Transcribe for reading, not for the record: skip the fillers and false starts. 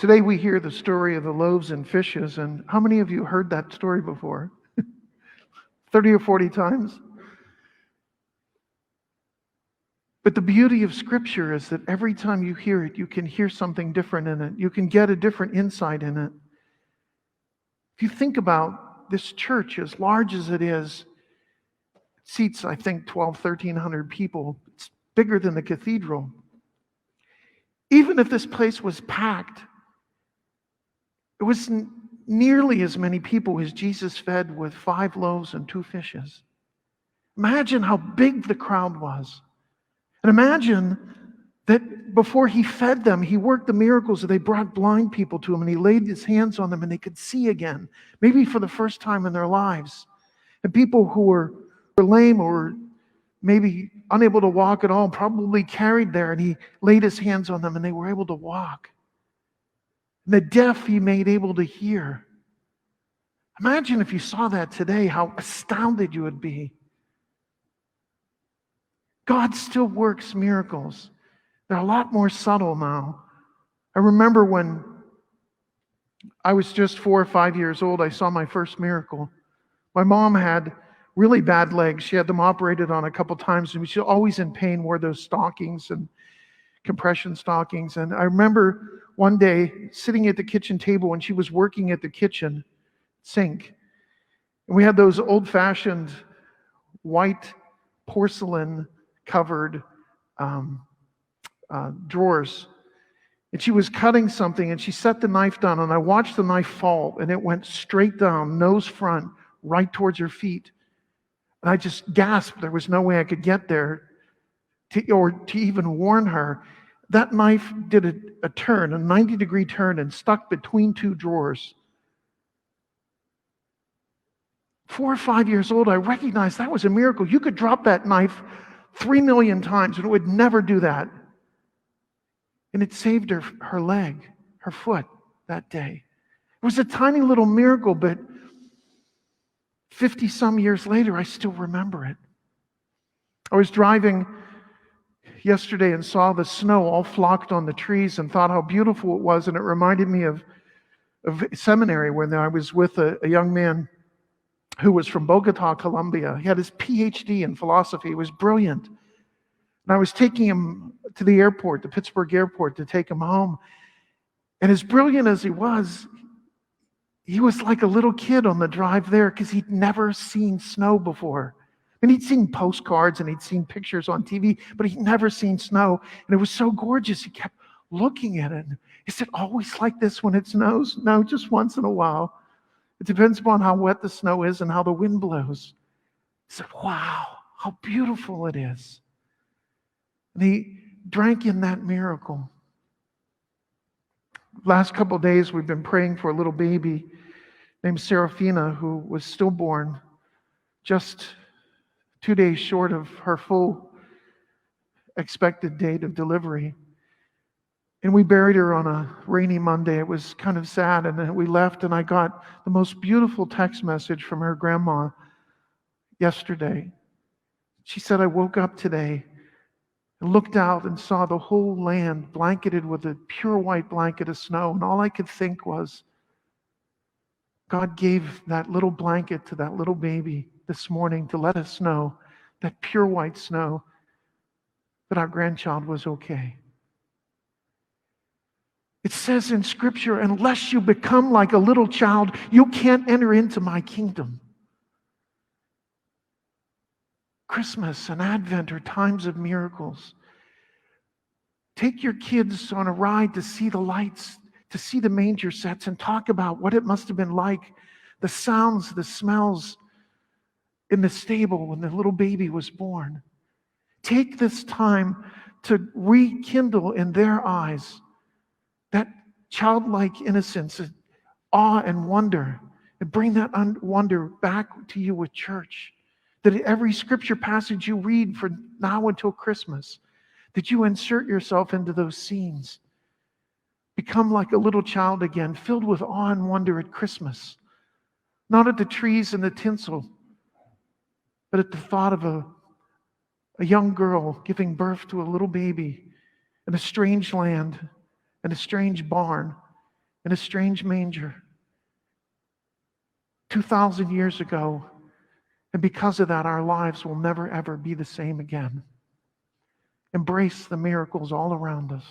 Today we hear the story of the loaves and fishes, and how many of you heard that story before? 30 or 40 times? But the beauty of Scripture is that every time you hear it, you can hear something different in it. You can get a different insight in it. If you think about this church, as large as it is, it seats, I think, 1,300 people. It's bigger than the cathedral. Even if this place was packed, it wasn't nearly as many people as Jesus fed with 5 loaves and 2 fishes. Imagine how big the crowd was. And imagine that before he fed them, he worked the miracles that they brought blind people to him, and he laid his hands on them and they could see again, maybe for the first time in their lives. And people who were lame or maybe unable to walk at all, probably carried there, and he laid his hands on them and they were able to walk. And the deaf he made able to hear. Imagine if you saw that today, how astounded you would be. God still works miracles. They're a lot more subtle now. I remember when I was just 4 or 5 years old, I saw my first miracle. My mom had really bad legs. She had them operated on a couple times, and she was always in pain, wore those stockings and compression stockings. And I remember one day sitting at the kitchen table when she was working at the kitchen sink. And we had those old-fashioned white porcelain covered drawers. And she was cutting something and she set the knife down, and I watched the knife fall, and it went straight down, nose front, right towards her feet. And I just gasped. There was no way I could get there to even warn her. That knife did a turn, a 90-degree turn, and stuck between 2 drawers. 4 or 5 years old, I recognized that was a miracle. You could drop that knife 3 million times and it would never do that. And it saved her leg, her foot that day. It was a tiny little miracle, but 50-some years later, I still remember it. I was driving yesterday and saw the snow all flocked on the trees and thought how beautiful it was, and it reminded me of seminary when I was with a young man who was from Bogota, Colombia. He had his PhD in philosophy. He was brilliant. And I was taking him to the airport, the Pittsburgh airport, to take him home. And as brilliant as he was like a little kid on the drive there because he'd never seen snow before. And he'd seen postcards and he'd seen pictures on TV, but he'd never seen snow. And it was so gorgeous. He kept looking at it. Is it always like this when it snows? No, just once in a while. It depends upon how wet the snow is and how the wind blows. He said, wow, how beautiful it is. And he drank in that miracle. Last couple of days, we've been praying for a little baby named Serafina who was stillborn, just 2 days short of her full expected date of delivery. And we buried her on a rainy Monday. It was kind of sad. And then we left, and I got the most beautiful text message from her grandma yesterday. She said, I woke up today and looked out and saw the whole land blanketed with a pure white blanket of snow. And all I could think was, God gave that little blanket to that little baby this morning to let us know, that pure white snow, that our grandchild was okay. It says in Scripture, unless you become like a little child, you can't enter into my kingdom. Christmas and Advent are times of miracles. Take your kids on a ride to see the lights, to see the manger sets, and talk about what it must have been like, the sounds, the smells in the stable when the little baby was born. Take this time to rekindle in their eyes that childlike innocence, awe and wonder, and bring that wonder back to you with church. That every scripture passage you read from now until Christmas, that you insert yourself into those scenes. Become like a little child again, filled with awe and wonder at Christmas. Not at the trees and the tinsel, but at the thought of a young girl giving birth to a little baby in a strange land, in a strange barn, in a strange manger 2,000 years ago. And because of that, our lives will never, ever be the same again. Embrace the miracles all around us.